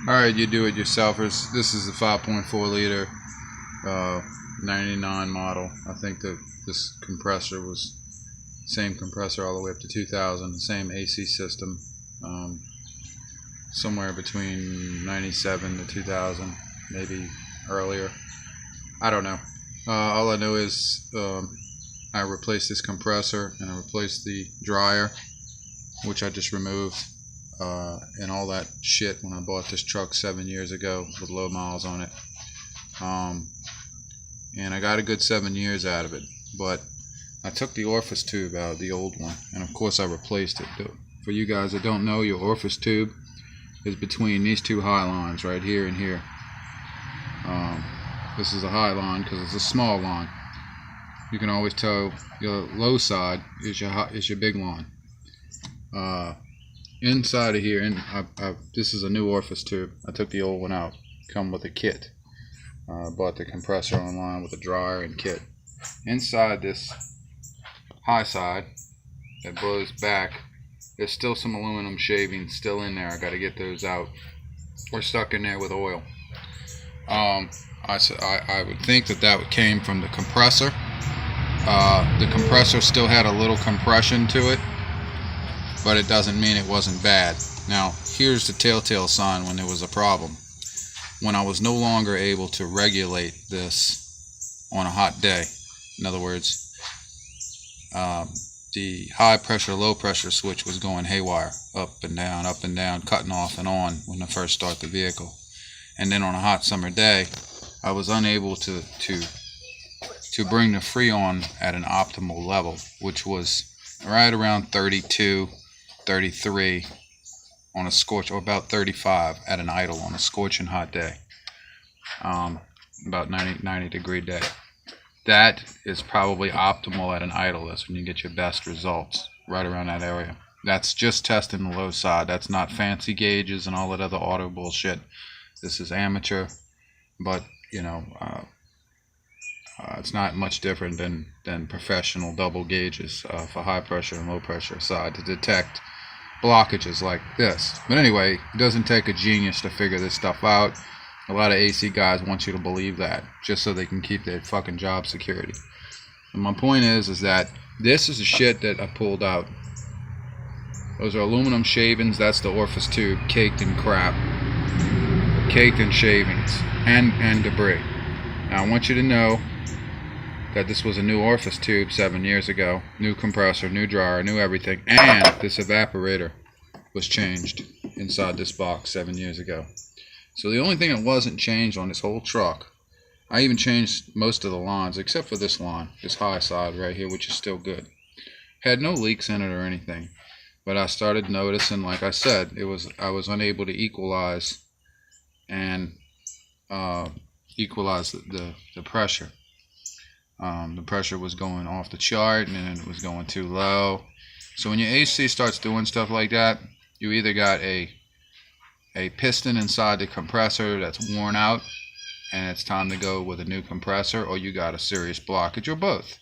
Alright, you do it yourselfers. This is the 5.4 liter 99 model. I think that this compressor was same compressor all the way up to 2000, same AC system, somewhere between 97 to 2000, maybe earlier. I don't know. All I know is I replaced this compressor and I replaced the dryer, which I just removed, and all that shit when I bought this truck 7 years ago with low miles on it. And I got a good 7 years out of it, but I took the orifice tube out, the old one, and of course I replaced it. For you guys that don't know, your orifice tube is between these two high lines right here and here. This is a high line because it's a small line. You can always tell your low side is your big line. Inside of here, and this is a new orifice tube. I took the old one out. Come with a kit. Bought the compressor online with a dryer and kit. Inside this high side that blows back, there's still some aluminum shavings still in there. I got to get those out. We're stuck in there with oil. I would think that came from the compressor. The compressor still had a little compression to it, but it doesn't mean it wasn't bad. Now, here's the telltale sign when there was a problem. When I was no longer able to regulate this on a hot day. In other words, the high pressure, low pressure switch was going haywire, up and down, cutting off and on when I first start the vehicle. And then on a hot summer day, I was unable to bring the Freon at an optimal level, which was right around 32, 33 on a scorch, or about 35 at an idle on a scorching hot day, about 90 degree day. That is probably optimal at an idle. That's when you get your best results, right around that area. That's just testing the low side. That's not fancy gauges and all that other auto bullshit. This is amateur, but you know, it's not much different than professional double gauges for high pressure and low pressure side to detect blockages like this. But anyway, it doesn't take a genius to figure this stuff out. A lot of AC guys want you to believe that just so they can keep their fucking job security. And my point is that this is the shit that I pulled out. Those are aluminum shavings. That's the orifice tube caked in crap, caked in shavings and debris. Now I want you to know that this was a new orifice tube 7 years ago, new compressor, new dryer, new everything, and this evaporator was changed inside this box 7 years ago. So the only thing that wasn't changed on this whole truck, I even changed most of the lines except for this line, this high side right here, which is still good. Had no leaks in it or anything, but I started noticing, like I said, I was unable to equalize and equalize the pressure. The pressure was going off the chart and then it was going too low. So when your AC starts doing stuff like that, you either got a piston inside the compressor that's worn out and it's time to go with a new compressor, or you got a serious blockage, or both.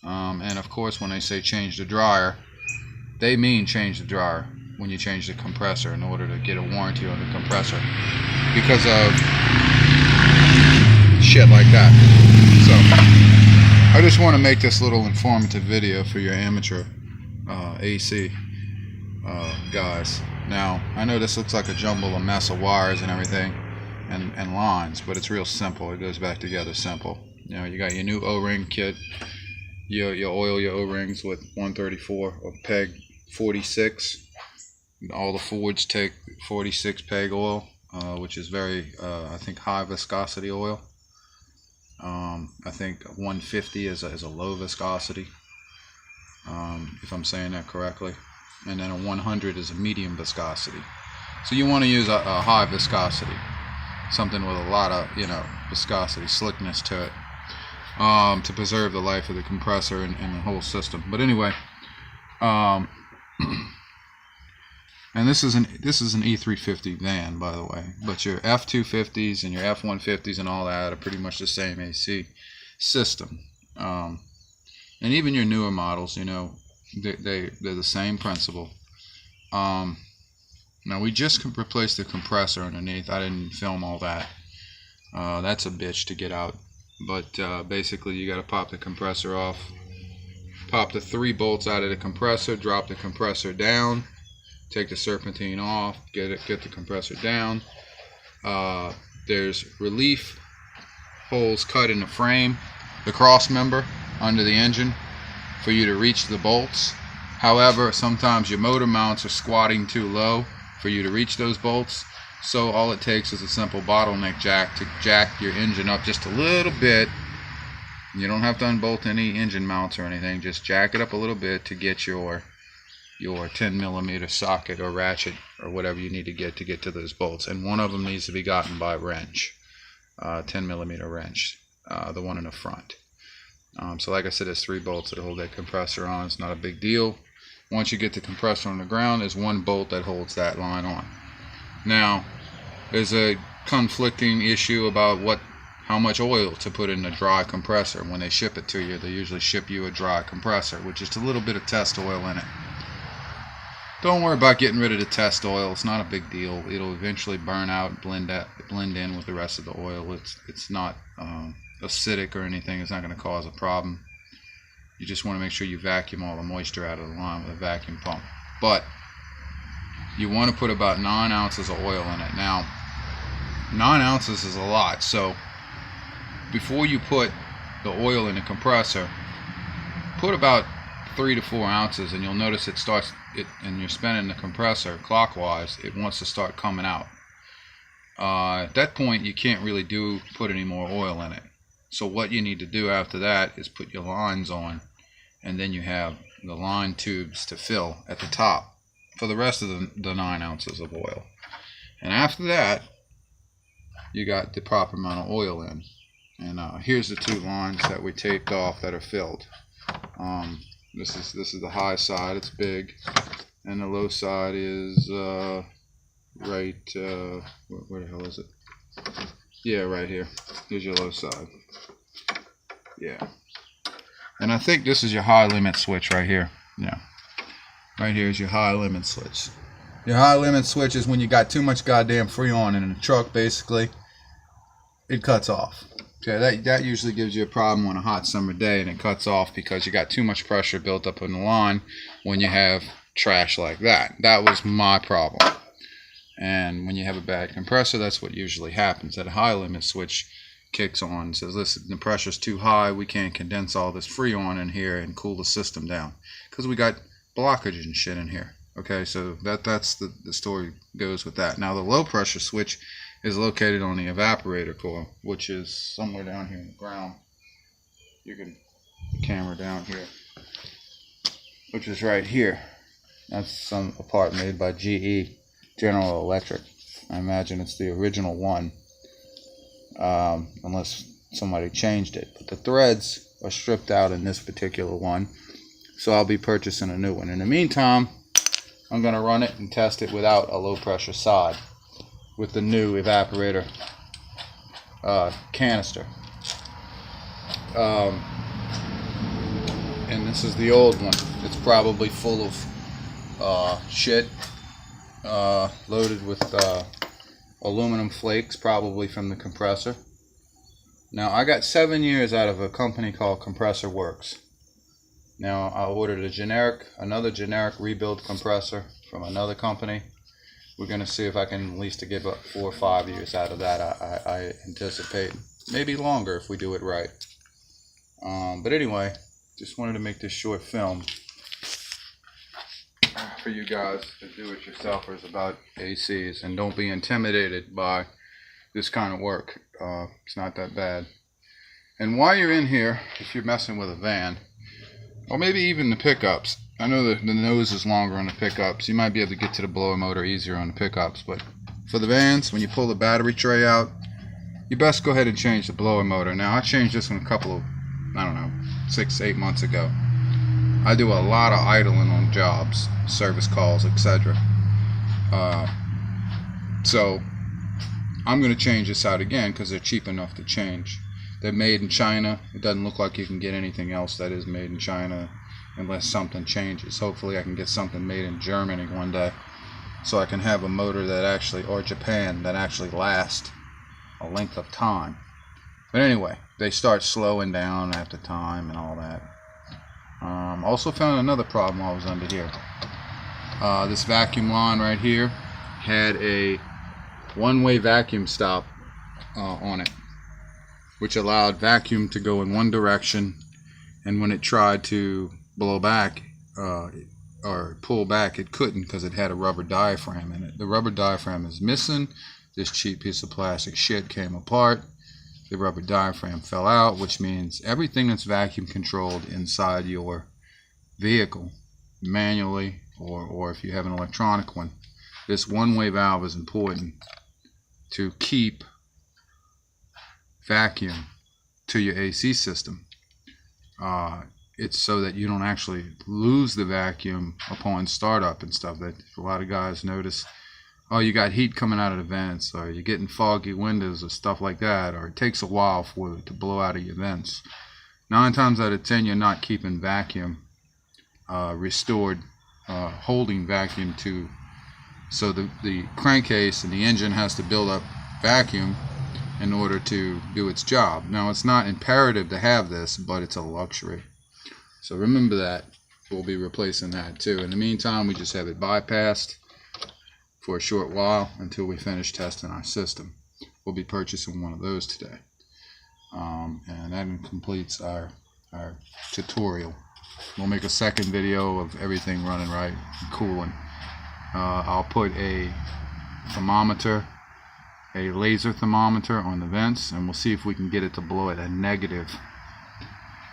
And of course, when they say change the dryer, they mean change the dryer when you change the compressor in order to get a warranty on the compressor, because of shit like that. So I just want to make this little informative video for your amateur AC guys. Now, I know this looks like a jumble, a mess of wires and everything and lines, but it's real simple. It goes back together simple. You know, you got your new O-ring kit. You oil your O-rings with 134 or peg 46. All the Fords take 46 peg oil, which is very, I think, high viscosity oil. I think 150 is a low viscosity, if I'm saying that correctly. And then a 100 is a medium viscosity. So you want to use a high viscosity, something with a lot of, you know, viscosity, slickness to it, to preserve the life of the compressor and the whole system. But anyway, and this is an E350 van, by the way, but your F250s and your F150s and all that are pretty much the same AC system. And even your newer models, you know, they're the same principle. Now we just replaced the compressor underneath. I didn't film all that. That's a bitch to get out. But basically you got to pop the compressor off. Pop the 3 bolts out of the compressor, drop the compressor down, take the serpentine off, get the compressor down. There's relief holes cut in the frame, the cross member under the engine, for you to reach the bolts. However, sometimes your motor mounts are squatting too low for you to reach those bolts, so all it takes is a simple bottleneck jack to jack your engine up just a little bit. You don't have to unbolt any engine mounts or anything, just jack it up a little bit to get your 10mm socket or ratchet or whatever you need to get to those bolts. And one of them needs to be gotten by wrench, 10mm wrench, the one in the front. So like I said, there's 3 bolts that hold that compressor on. It's not a big deal. Once you get the compressor on the ground, there's 1 bolt that holds that line on. Now, there's a conflicting issue about how much oil to put in a dry compressor. When they ship it to you, they usually ship you a dry compressor with just a little bit of test oil in it. Don't worry about getting rid of the test oil. It's not a big deal. It'll eventually burn out, blend in with the rest of the oil. It's not acidic or anything. It's not going to cause a problem. You just want to make sure you vacuum all the moisture out of the line with a vacuum pump. But you want to put about 9 ounces of oil in it. Now, 9 ounces is a lot, so before you put the oil in the compressor, put about 3 to 4 ounces, and you'll notice and you're spinning the compressor clockwise, it wants to start coming out. At that point, you can't really put any more oil in it. So what you need to do after that is put your lines on, and then you have the line tubes to fill at the top for the rest of the 9 ounces of oil. And after that, you got the proper amount of oil in. And here's the 2 lines that we taped off that are filled. This is the high side, it's big, and the low side is right where the hell is it? Yeah, right here. Here's your low side. Yeah. And I think this is your high limit switch right here. Yeah. Right here is your high limit switch. Your high limit switch is when you got too much goddamn freon in the truck, basically. It cuts off. Okay, that usually gives you a problem on a hot summer day, and it cuts off because you got too much pressure built up in the line when you have trash like that. That was my problem. And when you have a bad compressor, that's what usually happens. That high limit switch kicks on and says, listen, the pressure's too high, we can't condense all this freon in here and cool the system down because we got blockage and shit in here. Okay, so that's the story goes with that. Now the low pressure switch is located on the evaporator coil, which is somewhere down here in the ground. You can camera down here, which is right here. That's a part made by GE, General Electric. I imagine it's the original one, unless somebody changed it. But the threads are stripped out in this particular one, so I'll be purchasing a new one. In the meantime, I'm going to run it and test it without a low pressure side with the new evaporator canister. And this is the old one. It's probably full of shit, loaded with aluminum flakes, probably from the compressor. Now, I got 7 years out of a company called Compressor Works. Now, I ordered another generic rebuild compressor from another company. We're going to see if I can at least get about 4 or 5 years out of that. I anticipate maybe longer if we do it right. But anyway, just wanted to make this short film for you guys to do-it-yourselfers about ACs, and don't be intimidated by this kind of work. It's not that bad. And while you're in here, if you're messing with a van, or maybe even the pickups, I know that the nose is longer on the pickups. You might be able to get to the blower motor easier on the pickups, but for the vans, when you pull the battery tray out, you best go ahead and change the blower motor. Now, I changed this one a couple of, 6-8 months ago. I do a lot of idling on jobs, service calls, etc. So I'm going to change this out again because they're cheap enough to change. They're made in China. It doesn't look like you can get anything else that is made in China unless something changes. Hopefully I can get something made in Germany one day. so I can have a motor that actually, or Japan, that actually lasts a length of time. But anyway, they start slowing down after time and all that. Also found another problem while I was under here. This vacuum line right here had a one-way vacuum stop on it, which allowed vacuum to go in one direction, and when it tried to blow back or pull back, it couldn't because it had a rubber diaphragm in it. The rubber diaphragm is missing. This cheap piece of plastic shit came apart. The rubber diaphragm fell out, which means everything that's vacuum controlled inside your vehicle, manually or if you have an electronic one, this one-way valve is important to keep vacuum to your AC system. It's so that you don't actually lose the vacuum upon startup and stuff. That a lot of guys notice, oh, you got heat coming out of the vents, or you're getting foggy windows or stuff like that, or it takes a while for it to blow out of your vents. 9 times out of 10 you're not keeping vacuum restored, holding vacuum to, so the crankcase and the engine has to build up vacuum in order to do its job. Now, it's not imperative to have this, but it's a luxury. So remember that. We'll be replacing that too. In the meantime, we just have it bypassed for a short while until we finish testing our system. We'll be purchasing one of those today. And that completes our tutorial. We'll make a second video of everything running right and cooling. I'll put a thermometer, a laser thermometer on the vents, and we'll see if we can get it to blow at a negative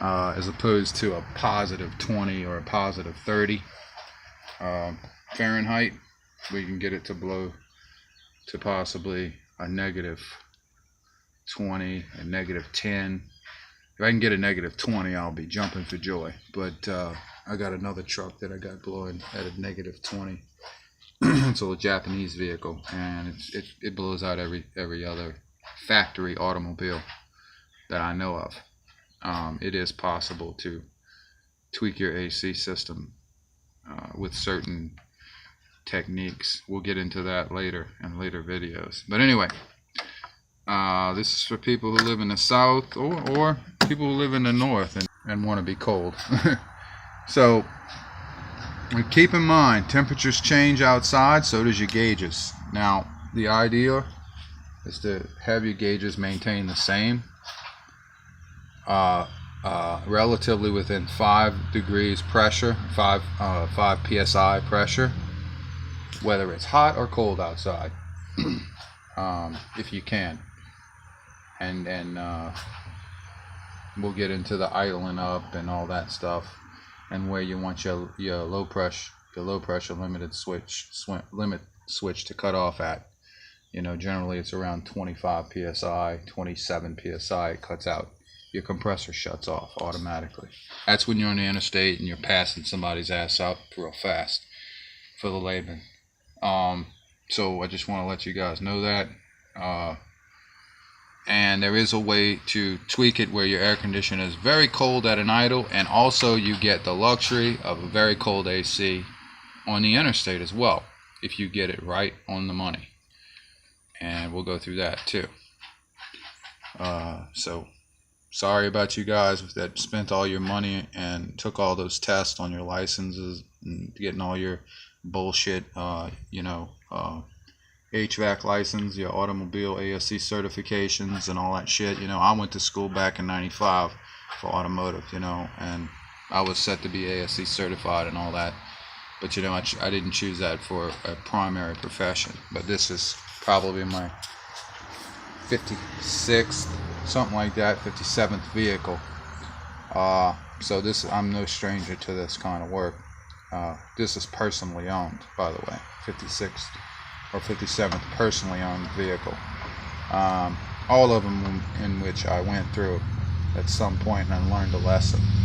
as opposed to a positive 20 or a positive 30 Fahrenheit. We can get it to blow to possibly a negative 20, a negative 10. If I can get a negative 20, I'll be jumping for joy. But I got another truck that I got blowing at a negative 20. It's a Japanese vehicle, and it blows out every other factory automobile that I know of. It is possible to tweak your AC system with certain techniques. We'll get into that later in later videos. But anyway, this is for people who live in the south or people who live in the north and want to be cold. So keep in mind, temperatures change outside, so does your gauges. Now, the idea is to have your gauges maintain the same, relatively within 5 degrees pressure, 5 psi pressure, whether it's hot or cold outside, if you can. And we'll get into the idling up and all that stuff, and where you want your low pressure limit switch to cut off at. You know, generally it's around 25 psi, 27 psi. It cuts out. Your compressor shuts off automatically. That's when you're on the interstate and you're passing somebody's ass out real fast for the layman. So I just want to let you guys know that. And there is a way to tweak it where your air conditioner is very cold at an idle, and also you get the luxury of a very cold AC on the interstate as well, if you get it right on the money. And we'll go through that too. So sorry about you guys that spent all your money and took all those tests on your licenses and getting all your bullshit, HVAC license, your automobile ASC certifications and all that shit. You know, I went to school back in '95 for automotive, you know, and I was set to be ASC certified and all that. But, you know, I didn't choose that for a primary profession. But this is probably my 56th, something like that, 57th vehicle. So I'm no stranger to this kind of work. This is personally owned, by the way, 56th or 57th personally owned vehicle. All of them in which I went through at some point and learned a lesson.